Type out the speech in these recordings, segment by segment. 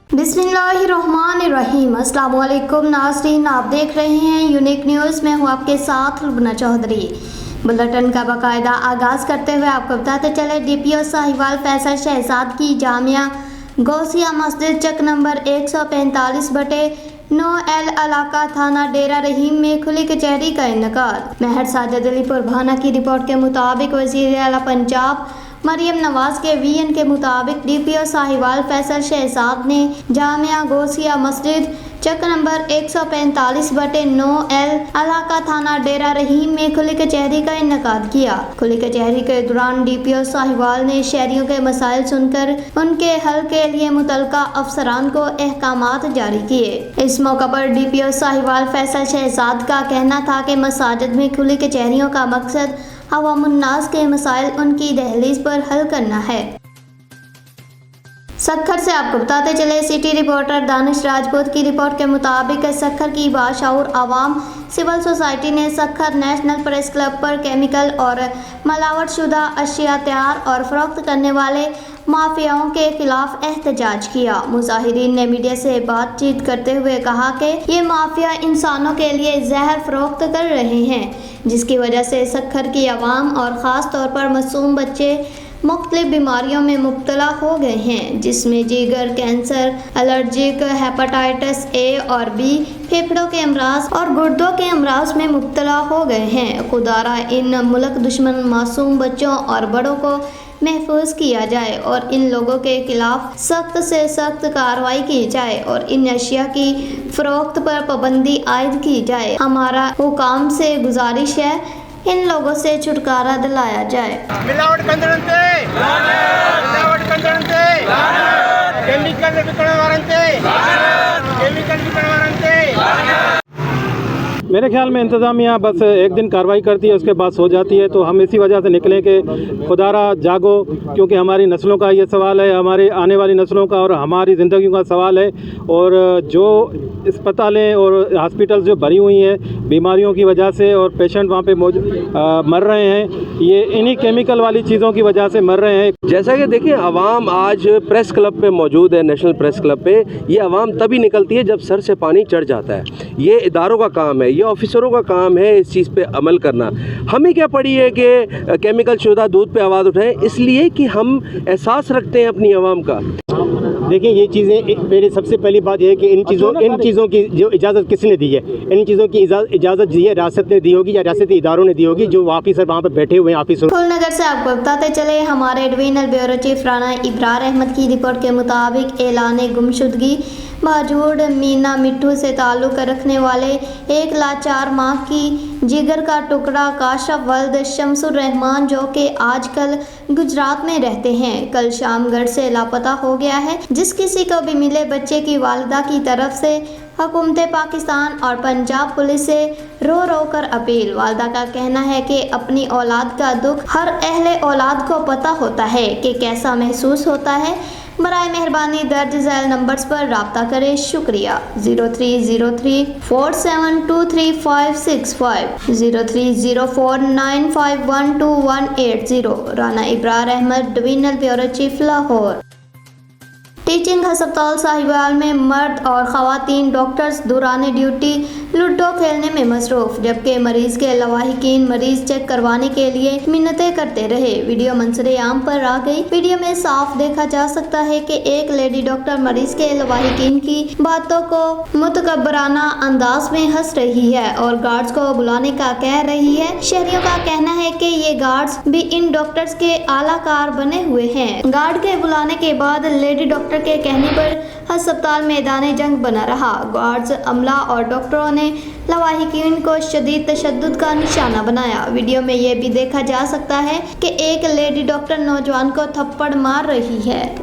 बिस्मिल्लाहिर्रहमानिर्रहीम। अस्सलाम वालेकुम नाज़रीन, आप देख रहे हैं यूनिक न्यूज़। मैं हूँ आपके साथ रुबना चौधरी। बुलेटिन का बाकायदा आगाज़ करते हुए आपको बताते चले, DPO साहिवाल फैसल शहजाद की जामिया गौसिया मस्जिद चक नंबर 145/9L इलाका थाना डेरा रहीम में खुली कचहरी का इनेकाद। महर साजिद अली पुरभाना की रिपोर्ट के मुताबिक वज़ीर आला पंजाब मरियम नवाज के VN के मुताबिक DPO साहिवाल फैसल शहजाद ने जामिया गौसिया मस्जिद चक नंबर 145/9L इलाका थाना डेरा रहीम में खुली कचहरी का इनेकाद किया। खुली कचहरी के दौरान DPO साहिवाल ने शहरियों के मसाइल सुनकर उनके हल के लिए मुतल्लिका अफसरान को अहकामात जारी किए। इस मौका पर DPO साहिवाल फैसल शहजाद का कहना था कि मसाजिद में खुली कचहरियों का मकसद अवामुन्नास के मसाइल उनकी दहलीज पर हल करना है। सक्खर से आपको बताते चले, सिटी रिपोर्टर दानिश राजपूत की रिपोर्ट के मुताबिक सक्खर की बाशऊर आवाम सिविल सोसाइटी ने सक्खर नेशनल प्रेस क्लब पर केमिकल और मिलावट शुदा अशिया तैयार और फरोख्त करने वाले माफियाओं के खिलाफ एहतजाज किया। मुजाहिरीन ने मीडिया से बातचीत करते हुए कहा कि ये माफिया इंसानों के लिए जहर फरोख्त कर रहे हैं, जिसकी वजह से सक्खर की आवाम और ख़ास तौर पर मासूम बच्चे मुख्तलिफ बीमारियों में मुब्तला हो गए हैं, जिसमें जिगर, कैंसर, एलर्जिक, हेपेटाइटिस A और B, फेफड़ों के अमराज और गुर्दों के अमराज में मुब्तला हो गए हैं। खुदारा इन मुल्क दुश्मन मासूम बच्चों और बड़ों को महफूज किया जाए और इन लोगों के खिलाफ सख्त से सख्त कार्रवाई की जाए और इन अशिया की फरोख्त पर पाबंदी आयद की जाए। हमारा हुकाम से गुजारिश है, इन लोगों से छुटकारा दिलाया जाए। मिलावट कंदरंते मिलावट कंदरंते केमिकल विकणवारंते केमिकल विकणवारंते। मेरे ख्याल में इंतज़ामिया बस एक दिन कार्रवाई करती है, उसके बाद सो जाती है। तो हम इसी वजह से निकले कि खुदारा जागो, क्योंकि हमारी नस्लों का ये सवाल है, हमारे आने वाली नस्लों का और हमारी ज़िंदगी का सवाल है। और जो अस्पतालें और हॉस्पिटल जो भरी हुई हैं बीमारियों की वजह से और पेशेंट वहाँ पे मर रहे हैं, ये इन्हीं केमिकल वाली चीज़ों की वजह से मर रहे हैं। जैसा कि देखिए, आवाम आज प्रेस क्लब पे मौजूद है, नेशनल प्रेस क्लब पे। ये आवाम तभी निकलती है जब सर से पानी चढ़ जाता है। ये इदारों का काम है, ये ऑफिसरों का काम है इस चीज़ पे अमल करना। हमें क्या पड़ी है कि केमिकल शुदा दूध पे आवाज़ उठाएं, इसलिए कि हम एहसास रखते हैं अपनी आवाम का। देखिए, ये चीज़ें मेरी सबसे पहली बात यह है कि इन चीज़ों की जो इजाज़त किसने दी है, इन चीज़ों की इजाज़त दी है रियासत ने दी होगी या रियासती इदारों ने दी होगी, जो ऑफिसर वहाँ पर बैठे हुए हैं ऑफिसर। फुलनगर से आपको बताते चले, हमारे divisional bureau chief Rana Ibrar Ahmad की रिपोर्ट के मुताबिक ऐलान गुमशुदगी बाजूड़ मीना मिट्टू से ताल्लुक़ रखने वाले 1 लाचार माह की जिगर का टुकड़ा काशफ वल्द शमसुर रहमान, जो कि आजकल गुजरात में रहते हैं, कल शामगढ़ से लापता हो गया है। जिस किसी को भी मिले बच्चे की वालिदा की तरफ से हुकूमत पाकिस्तान और पंजाब पुलिस से रो रो कर अपील। वालिदा का कहना है कि अपनी औलाद का दुख हर अहले औलाद को पता होता है कि कैसा महसूस होता है। बराए मेहरबानी दर्ज झैल नंबर्स पर राब्ता करें। शुक्रिया। 0303472365, 030495128180। Rana Ibrar Ahmad, divisional bureau chief, Lahore. Teaching हस्पताल साहिवाल में मर्द और ख़वातीन डॉक्टर्स दौरान ड्यूटी लूडो खेलने में मसरूफ़, जबकि मरीज़ के लवाहिकीन मरीज़ चेक करवाने के लिए मिन्नतें करते रहे। वीडियो मंजरे आम पर आ गई। वीडियो में साफ देखा जा सकता है कि एक लेडी डॉक्टर मरीज़ के लवाहिकीन की बातों को मुतकब्बराना अंदाज में हंस रही है और गार्ड्स को बुलाने का कह रही है। शहरियों का कहना है कि ये गार्ड्स भी इन डॉक्टर्स के आलाकार बने हुए हैं। गार्ड के बुलाने के बाद लेडी डॉक्टर के कहने पर अस्पताल मैदान जंग बना रहा। गार्ड्स, अमला और डॉक्टरों ने लवाहिकीन को शदीद तशद्दुद का निशाना बनाया। वीडियो में यह भी देखा जा सकता है कि एक लेडी डॉक्टर नौजवान को थप्पड़ मार रही है।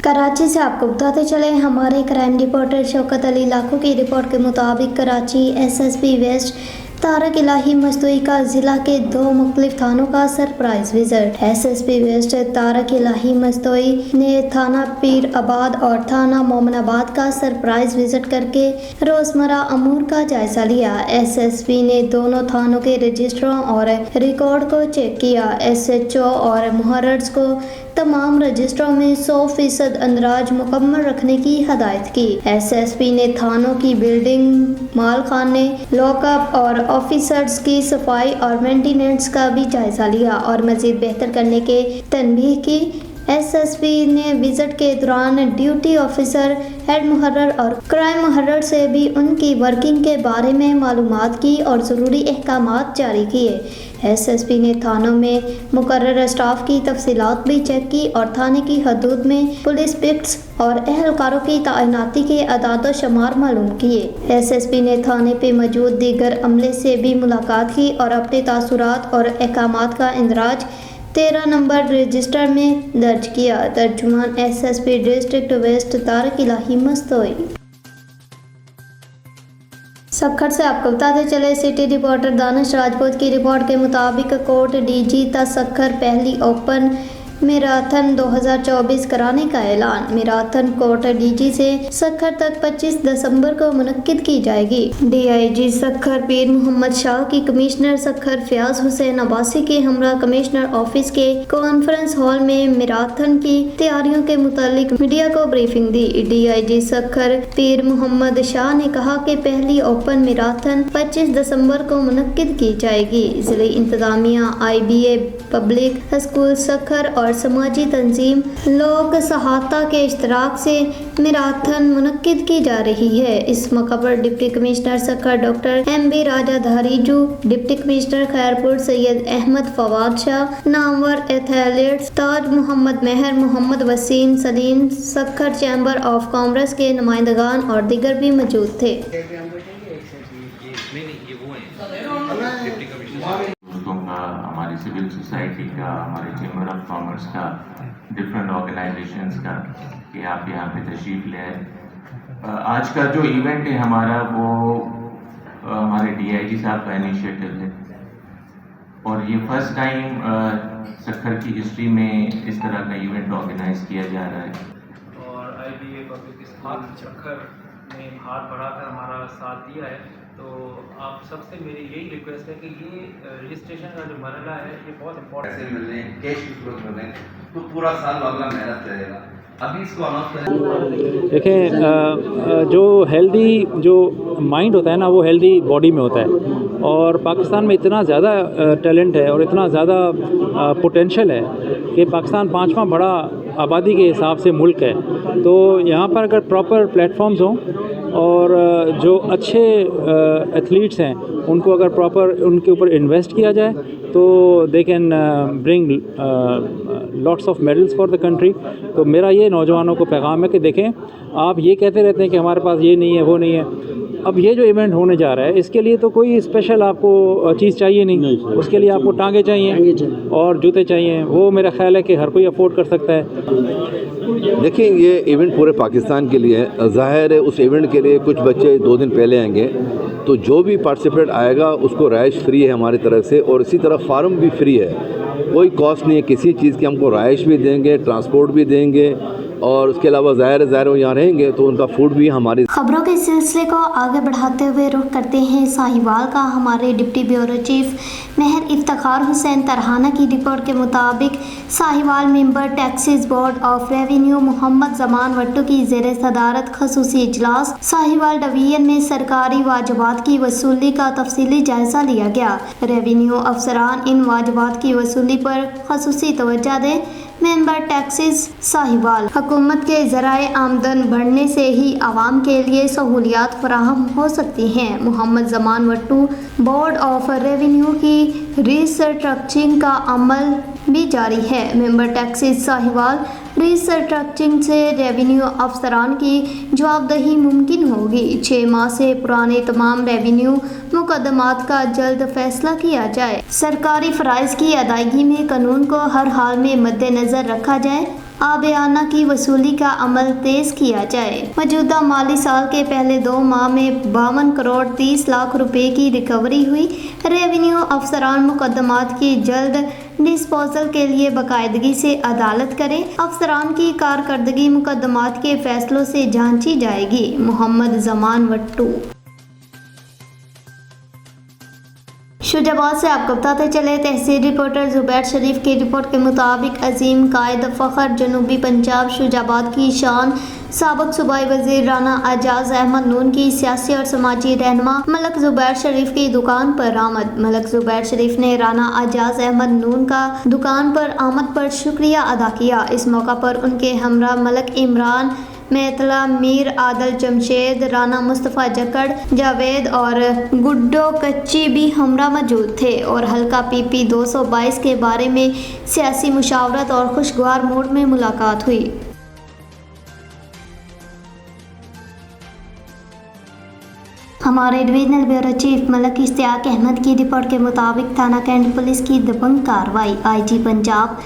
कराची से आपको बताते चले, हमारे क्राइम रिपोर्टर शौकत अली लाखों की रिपोर्ट के मुताबिक कराची SSP वेस्ट तारक इलाही मस्तोई का जिला के 2 मुख्तलिफ थानों का surprise visit. SSP west Tariq Ilahi Mastoi ने थाना पीर आबाद और थाना मोमनाबाद का सरप्राइज विजिट करके रोजमर्रा अमूर का जायजा लिया। SSP ने दोनों थानों के रजिस्टरों और रिकॉर्ड को चेक किया। SHO और मुहर्रिस को तमाम रजिस्टरों में 100% अंदराज मुकम्मल रखने की हदायत की। SSP ने थानों की बिल्डिंग, मालखाने, लॉकअप और ऑफिसर्स की सफाई और मेंटेनेंस का भी जायजा लिया और मजीद बेहतर करने के तनबीह की। SSP ने विजिट के दौरान ड्यूटी ऑफिसर, हेड मुहर्रर और क्राइम मुहर्रर से भी उनकी वर्किंग के बारे में मालूमात की और ज़रूरी अहकामात जारी किए। SSP ने थानों में मुकर्रर स्टाफ की तफसीलात भी चेक की और थाने की हदूद में पुलिस पिक्स और एहलकारों की तैनाती के अदाद शुमार मालूम किए। SSP ने थाने पे मौजूद दीगर अमले से भी मुलाकात की और अपने तासुरात और अहकामात का इंदराज 13 नंबर रजिस्टर में दर्ज किया। तर्जुमान SSP district waste Tariq Ilahi Mastoi. Sukkur से आपको बताते चले, सिटी रिपोर्टर दानिश राजपूत की रिपोर्ट के मुताबिक कोर्ट DG ता सक्खर पहली ओपन मैराथन 2024 कराने का ऐलान। मैराथन कोर्ट DG से सक्खर तक 25 दिसंबर को मुनक्किद की जाएगी। DIG सक्खर पीर मोहम्मद शाह की कमिश्नर सक्खर फयाज हुसैन अब्बासी के हमरा कमिश्नर ऑफिस के कॉन्फ्रेंस हॉल में मैराथन की तैयारियों के मुतालिक मीडिया को ब्रीफिंग दी। DIG सक्खर पीर मोहम्मद शाह ने कहा कि पहली ओपन मैराथन 25 दिसंबर को मुनक्किद की जाएगी। जिले इंतजामिया, IBA पब्लिक स्कूल सक्खर और समाजी तंजीम लोक सहायता के इश्तराक से मैराथन मुनक्किद की जा रही है। इस मौका पर deputy commissioner Sukkur doctor MB Raja Dharejo, deputy commissioner Khairpur Syed Ahmed Fawad Shah, नामवर athletes Taj Muhammad Mehar, Muhammad Waseem Saleem, Sukkur chamber of commerce के नुमाइंदगान और दीगर भी मौजूद थे। हमारी सिविल सोसाइटी का, हमारे चैम्बर ऑफ कॉमर्स का, डिफरेंट ऑर्गेनाइजेशंस का कि आप यहाँ पे तशरीफ़ ले आए। आज का जो इवेंट है हमारा वो हमारे DIG साहब का इनिशिएटिव है और ये फर्स्ट टाइम सक्खर की हिस्ट्री में इस तरह का इवेंट ऑर्गेनाइज किया जा रहा है। और IBA पब्लिक स्कूल सक्खर ने हाथ बढ़ाकर हमारा साथ दिया है। तो आप सबसे मेरी यही रिक्वेस्ट है कि ये रजिस्ट्रेशन का जो मरहला है ये बहुत इम्पोर्टेंट पैसे मिल रहे हैं, कैश की फ्लो मिल रहे हैं, तो पूरा साल अगला मेहनत करेगा। अभी इसको अनाउंस करें। देखें, जो हेल्दी जो माइंड होता है ना, वो हेल्दी बॉडी में होता है और पाकिस्तान में इतना ज़्यादा टैलेंट है और इतना ज़्यादा पोटेंशियल है कि पाकिस्तान 5वां बड़ा आबादी के हिसाब से मुल्क है। तो यहाँ पर अगर प्रॉपर प्लेटफॉर्म्स हों और जो अच्छे एथलीट्स हैं उनको अगर प्रॉपर उनके ऊपर इन्वेस्ट किया जाए तो they can bring lots of medals for the country. तो मेरा ये नौजवानों को पैगाम है कि देखें, आप ये कहते रहते हैं कि हमारे पास ये नहीं है, वो नहीं है। अब ये जो इवेंट होने जा रहा है इसके लिए तो कोई स्पेशल आपको चीज़ चाहिए नहीं, उसके लिए आपको टांगे चाहिए और जूते चाहिए। वो मेरा ख्याल है कि हर कोई अफोर्ड कर सकता है। देखिए, ये इवेंट पूरे पाकिस्तान के लिए है। ज़ाहिर है उस इवेंट के लिए कुछ बच्चे 2 दिन पहले आएंगे, तो जो भी पार्टिसिपेट आएगा उसको राइश फ्री है हमारी तरफ से और इसी तरह फार्म भी फ्री है, कोई कॉस्ट नहीं है किसी चीज़ की। हमको राइश भी देंगे, ट्रांसपोर्ट भी देंगे और उसके अलावा ज़ाहिर वो यहाँ रहेंगे तो उनका फूड भी हमारी। खबरों के सिलसिले को आगे बढ़ाते हुए रुख करते हैं साहिवाल का। हमारे deputy bureau chief Mehar Iftikhar Hussain Tarhana की रिपोर्ट के मुताबिक Sahiwal member taxes board of revenue Muhammad Zaman Wattoo की ज़ेर सदारत खसूसी इजलास साहिवाल डिवीजन में सरकारी वाजिबात की वसूली का तफसीली जायजा लिया गया। रेवेन्यू अफसरान इन वाजिबात की वसूली पर खसूसी तवज्जो दें। मेंबर टैक्सेस साहिवाल हुकूमत के ज़राए आमदन बढ़ने से ही आवाम के लिए सहूलियात फराहम हो सकती हैं। Muhammad Zaman Wattoo board of revenue की रिस्ट्रक्चरिंग का अमल भी जारी है। मेंबर टैक्सेस साहिवाल रिस्ट्रक्चरिंग से रेवेन्यू अफसरान की जवाबदेही मुमकिन होगी। 6 माह से पुराने तमाम रेवेन्यू मुकदमात का जल्द फैसला किया जाए। सरकारी फ़राइज़ की अदायगी में कानून को हर हाल में मद्देनज़र रखा जाए। आबियाना की वसूली का अमल तेज किया जाए। मौजूदा माली साल के पहले 2 माह में 52 करोड़ 30 लाख रुपए की रिकवरी हुई। रेवेन्यू अफसरान मुकदमात की जल्द डिस्पोजल के लिए बाकायदगी से अदालत करें। अफसरान की कारकर्दगी मुकदमात के फैसलों से जांची जाएगी। मोहम्मद जमान वट्टू। शुजाबाद से आपको बताते चले, तहसील रिपोर्टर जुबैर शरीफ की रिपोर्ट के मुताबिक अजीम कायद फ़ख्र जनूबी पंजाब शुजाबाद की शान साबिक सूबाई वज़ीर राना एजाज अहमद नून की सियासी और समाजी रहनुमा मलक जुबैर शरीफ की दुकान पर आमद। मलक जुबैर शरीफ ने राना एजाज अहमद नून का दुकान पर आमद पर शुक्रिया अदा किया। इस मौका पर उनके हमरा मलक इमरान मेतला, मीर आदल जमशेद, राना मुस्तफ़ा जकड़, जावेद और गुड्डो कच्ची भी हमरा मौजूद थे और हल्का PP 222 के बारे में सियासी मुशावरत और खुशगवार मूड में मुलाकात हुई। हमारे divisional bureau chief Malik Ishtiaq Ahmad की रिपोर्ट के मुताबिक थाना कैंट पुलिस की दबंग कार्रवाई। IG पंजाब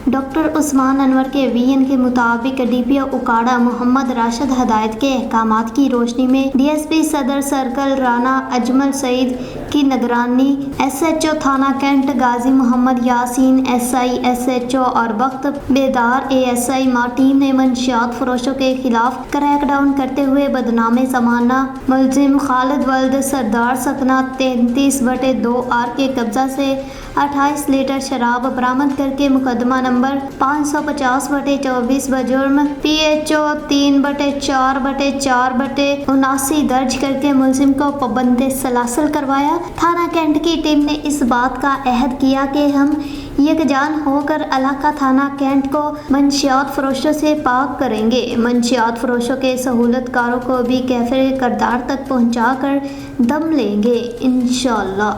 डॉक्टर उस्मान अनवर के VN के मुताबिक DPO उकाड़ा मोहम्मद राशिद हदायत के अहकामात की रोशनी में DSP सदर सर्कल राना अजमल सईद की निगरानी SHO थाना कैंट गाजी मोहम्मद यासीन SI SHO और वक्त बेदार ASI मां टीम ने मंशियात फरोशों के खिलाफ क्रैकडाउन करते हुए बदनामे ज़माना मुलजिम खालिद वल्द सरदार सकना 33/2R के कब्जा से 28 लीटर शराब बरामद करके मुकदमा नंबर 550/24 बजुर्म PHO 3/4/4/79 दर्ज करके मुलजिम को पाबंद सलासल करवाया। थाना कैंट की टीम ने इस बात का अहद किया कि हम यकजान होकर इलाका थाना कैंट को मंशियात फरोशों से पाक करेंगे। मंशियात फरोशों के सहूलतकारों को भी कैफे करदार तक पहुँचा कर दम लेंगे इंशाअल्लाह।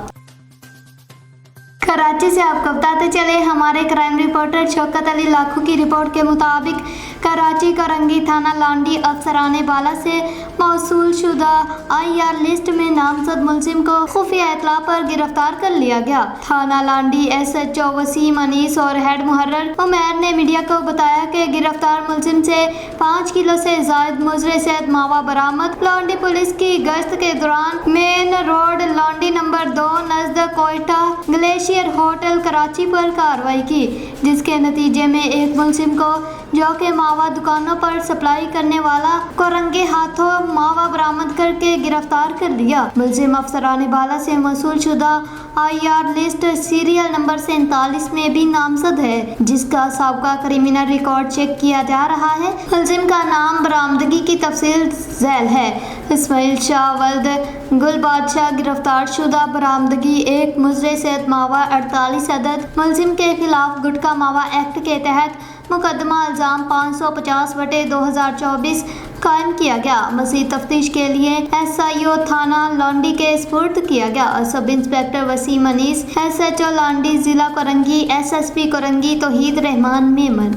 कराची से आपको बताते चले, हमारे क्राइम रिपोर्टर शौकत अली लाखू की रिपोर्ट के मुताबिक कराची करंगी थाना लांडी अफसराने बाला से मौसूल शुदा IR लिस्ट में नामजद मुलजिम को खुफिया इतला पर गिरफ्तार कर लिया गया। थाना लांडी SHO वसीम अनीस और हेड मुहर्रर उमैर ने मीडिया को बताया कि गिरफ्तार मुलजिम से 5 किलो से जायद मुजरे सेहत मावा बरामद। लांडी पुलिस की गश्त के दौरान मेन रोड लांडी नंबर 2 नजद कोयटा ग्लेशियर होटल कराची पर कार्रवाई की, जिसके नतीजे में एक मुलजिम को जो के मावा दुकानों पर सप्लाई करने वाला को रंगे हाथों मावा बरामद करके गिरफ्तार कर दिया। मुलजिम अफसराने बाला से मौसूल शुदा IR लिस्ट सीरियल नंबर 47 में भी नामजद है, जिसका साबका क्रिमिनल रिकॉर्ड चेक किया जा रहा है। मुलजिम का नाम बरामदगी की तफसील झैल है। इस्माइल शाह वल्द गुल बादशाह गिरफ्तार शुदा बरामदगी एक मुजरे सेहत मावा 48 अदद। मुलजिम के खिलाफ गुटखा मावा एक्ट के तहत मुकदमा इल्ज़ाम 550/2024 कायम किया गया। मज़ीद तफ्तीश के लिए SIO थाना लांडी के स्पुर्द किया गया। Sub inspector Waseem Anees, SHO Landhi, जिला कोरंगी, SSP कोरंगी तौहीद रहमान मेमन।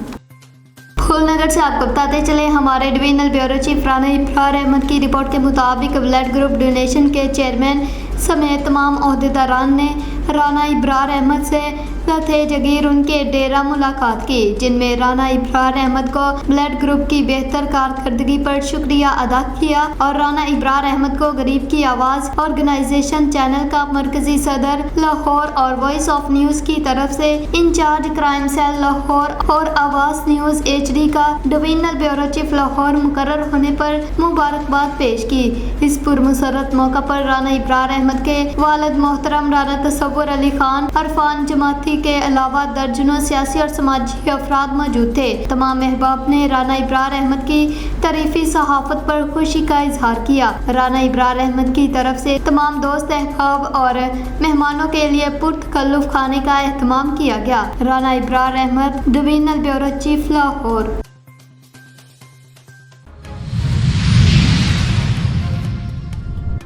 फूलनगर से आपको बताते चले, हमारे divisional bureau chief Rana Ibrar Ahmad की रिपोर्ट के मुताबिक ब्लड ग्रुप डोनेशन के चेयरमैन समेत तमाम ओहदेदारान ने राना इब्रार अहमद से थे जगीर उनके डेरा मुलाकात की, जिनमें राना इब्रार अहमद को ब्लड ग्रुप की बेहतर कारकर्दगी पर शुक्रिया अदा किया और राना इब्रार अहमद को गरीब की आवाज़ ऑर्गेनाइजेशन चैनल का मरकजी सदर लाहौर और वॉइस ऑफ न्यूज़ की तरफ से इंचार्ज क्राइम सेल लाहौर और आवाज़ न्यूज़ HD का डिवीजनल ब्यूरो चीफ लाहौर मुकर्रर होने पर मुबारकबाद पेश की। इस पुरमसरत मौका पर राना इब्रार अहमद के वालिद मोहतरम राना तसव्वुर अली खान अरफान जमाती के अलावा दर्जनों सियासी और समाजी अफराद मौजूद थे। तमाम अहबाब ने राना इब्रार अहमद की तारीफी सहाफत पर खुशी का इजहार किया। राना इब्रार अहमद की तरफ से तमाम दोस्त अहबाब और मेहमानों के लिए पुरतकल्लुफ खाने का एहतमाम किया गया। Rana Ibrar Ahmad, divisional bureau chief Lahore.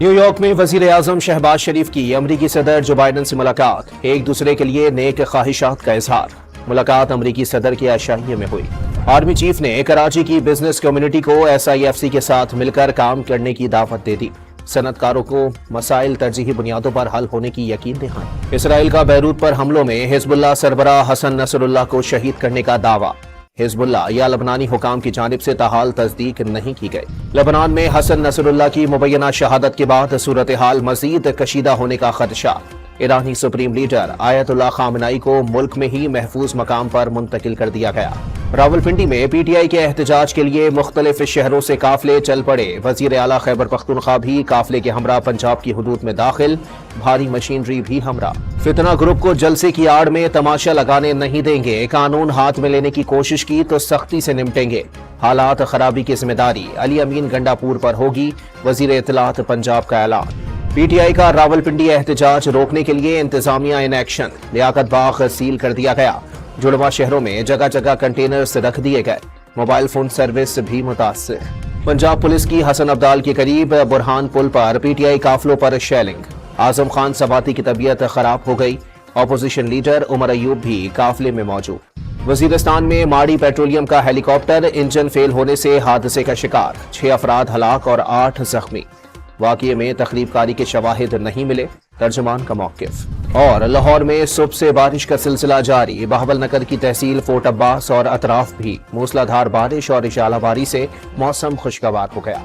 New York में वजीर आजम शहबाज शरीफ की अमरीकी सदर जो बाइडन से मुलाकात, एक दूसरे के लिए नेक ख्वाहिशात का इजहार। मुलाकात अमरीकी सदर के आशाइये में हुई। आर्मी चीफ ने कराची की बिजनेस कम्युनिटी को SIFC के साथ मिलकर काम करने की दावत दे दी। सनतकारों को मसाइल तरजीही बुनियादों पर हल होने की यकीन दिखाई। इसराइल का बैरूत पर हमलों में हिजबुल्लाह सरबराह हसन नसरुल्लाह को शहीद करने का दावा। हिजबुल्लाह या लबनानी हुकाम की जानिब से ताहाल तस्दीक नहीं की गई। लेबनान में हसन नसरुल्लाह की मुबैना शहादत के बाद सूरत हाल मजीद कशीदा होने का खदशा। ईरानी सुप्रीम लीडर आयतुल्लाह खामनाई को मुल्क में ही महफूज मकाम पर मुंतकिल कर दिया गया। रावलपिंडी में पीटीआई के एहतजाज के लिए मुख्तलिफ शहरों से काफिले चल पड़े। वजीर आला खैबर पख्तूनख्वा भी काफिले के हमरा पंजाब की हुदूद में दाखिल, भारी मशीनरी भी हमरा। फितना ग्रुप को जलसे की आड़ में तमाशा लगाने नहीं देंगे, कानून हाथ में लेने की कोशिश की तो सख्ती से निपटेंगे। हालात खराबी की जिम्मेदारी अली अमीन गंडापुर पर होगी, वजीर इत्तलात पंजाब का ऐलान। पीटीआई का रावलपिंडी एहतजाज रोकने के लिए इंतजामिया इन एक्शन, लियाकत बाग सील कर दिया गया। जुड़वा शहरों में जगह जगह कंटेनर्स रख दिए गए, मोबाइल फोन सर्विस भी मुतासिर। पंजाब पुलिस की हसन अब्दाल के करीब बुरहान पुल पर पीटीआई काफिलों पर शेलिंग। आजम खान सबाती की तबीयत खराब हो गई, ऑपोजिशन लीडर उमर अयूब भी काफिले में मौजूद। वजीरिस्तान में माड़ी पेट्रोलियम का हेलीकॉप्टर इंजन फेल होने से हादसे का शिकार, 6 अफराद हलाक और 8 जख्मी। वाक़ये में तखरीबकारी के शवाहिद नहीं मिले, तर्जुमान का मौक़िफ़। और लाहौर में सुबह से बारिश का सिलसिला जारी, बहावल नगर की तहसील फोर्ट अब्बास और अतराफ भी मूसलाधार बारिश और इशालाबारी से मौसम खुशगवार हो गया।